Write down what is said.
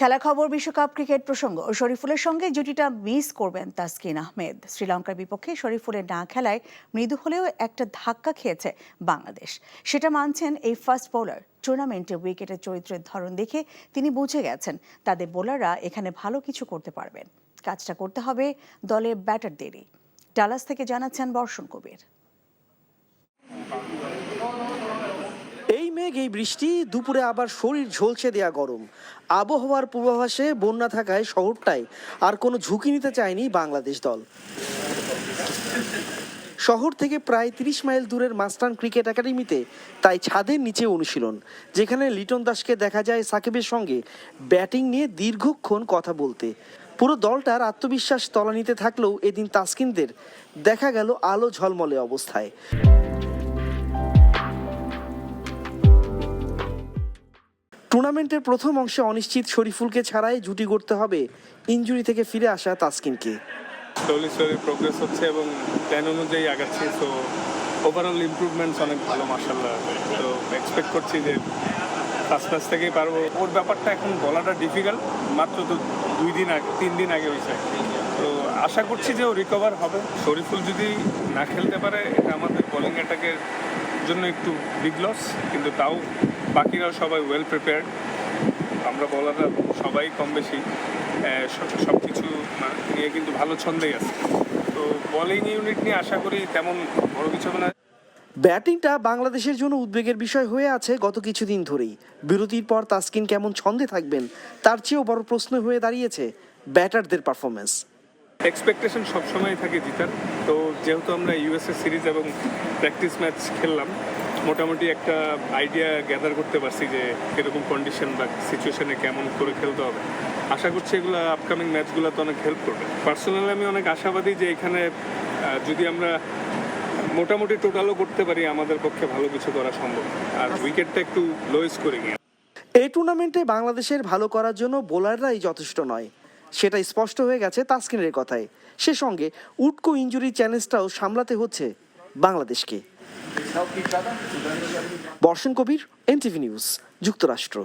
খেলা খবর বিশ্বকাপ ক্রিকেট প্রসঙ্গ। শরীফুলের সঙ্গে জুটিটা মিস করবেন তাসকিন আহমেদ। শ্রীলঙ্কার বিপক্ষে শরীফুলের না খেলায় মৃদু হলেও একটা ধাক্কা খেয়েছে বাংলাদেশ, সেটা মানছেন এই ফাস্ট বোলার। টুর্নামেন্টে উইকেটের চরিত্রের ধরন দেখে তিনি বুঝে গেছেন তাদের বোলাররা এখানে ভালো কিছু করতে পারবেন। কাজটা করতে হবে দলের ব্যাটারদেরই। ডালাস থেকে জানাচ্ছেন বর্ষণ কবির। এই মেঘ, এই বৃষ্টি, দুপুরে আবার শরীর ঝলসে দেয়া গরম। আবহাওয়ার পূর্বাভাসে বন্যা থাকায় শহরটায় আর কোনো ঝুঁকি নিতে চায়নি বাংলাদেশ দল। শহর থেকে প্রায় ৩০ মাইল দূরের মাস্টান ক্রিকেট একাডেমিতে তাই ছাদের নিচে অনুশীলন, যেখানে লিটন দাসকে দেখা যায় সাকিবের সঙ্গে ব্যাটিং নিয়ে দীর্ঘক্ষণ কথা বলতে। পুরো দলটার আত্মবিশ্বাস তলানিতে থাকলেও এদিন তাসকিনদের দেখা গেল আলো ঝলমলে অবস্থায়। টুর্নামেন্টের প্রথম অংশে অনিশ্চিত শরীফুলকে ছাড়াই জুটি গড়তে হবে ইনজুরি থেকে ফিরে আসা তাসকিনকে। স্লোলি প্রোগ্রেস হচ্ছে এবং প্ল্যান অনুযায়ী আগাচ্ছি। তো ওভারঅল ইমপ্রুভমেন্টস অনেক ভালো মাশাআল্লাহ। তো এক্সপেক্ট করছি যে ফার্স্ট থেকেই পারবো। ওর ব্যাপারটা এখন বলাটা ডিফিকাল্ট, মাত্র তো 3 দিন আগে হয়েছে। তো আশা করছি যে ও রিকভার হবে। শরীফুল যদি না খেলতে পারে এটা আমাদের বোলিং অ্যাটাকের জন্য একটু বিগ লস, কিন্তু তাও বাকিরাও সবাই ওয়েল প্রিপেয়ার্ড। আমরা বলাররা সবাই কম বেশি সব কিছু নিয়ে কিন্তু ভালো ছন্দেই আছে। তো বোলিং ইউনিট নিয়ে আশা করি তেমন বড় কিছু হবে না। ব্যাটিংটা বাংলাদেশের জন্য উদ্বেগের বিষয় হয়ে আছে গত কিছুদিন ধরেই। বিরতির পর তাসকিন কেমন ছন্দে থাকবেন তার চেয়েও বড় প্রশ্ন হয়ে দাঁড়িয়েছে ব্যাটারদের পারফরমেন্স। এক্সপেকটেশন সবসময় থাকে জিতার। তো যেহেতু আমরা ইউএসএ সিরিজ এবং প্র্যাকটিস ম্যাচ খেললাম, মোটামুটি একটা আইডিয়া গ্যাদার করতে পারছি যে কীরকম কন্ডিশন বা সিচুয়েশনে কেমন করে খেলতে হবে। আশা করছি এগুলো আপকামিং ম্যাচগুলোতে অনেক হেল্প করবে। পার্সোনালি আমি অনেক আশাবাদী যে এখানে যদি আমরা মোটামুটি টোটালও করতে পারি, আমাদের পক্ষে ভালো কিছু করা সম্ভব। আর উইকেটটা একটু লোয়েস করে গিয়ে এই টুর্নামেন্টে বাংলাদেশের ভালো করার জন্য বোলাররাই যথেষ্ট নয়, সেটা স্পষ্ট হয়ে গেছে তাসকিনের কথায়। সে সঙ্গে উটকো ইনজুরি চ্যালেঞ্জটাও সামলাতে হচ্ছে বাংলাদেশকে। বর্ষণ কবির, এনটিভি নিউজ, যুক্তরাষ্ট্র।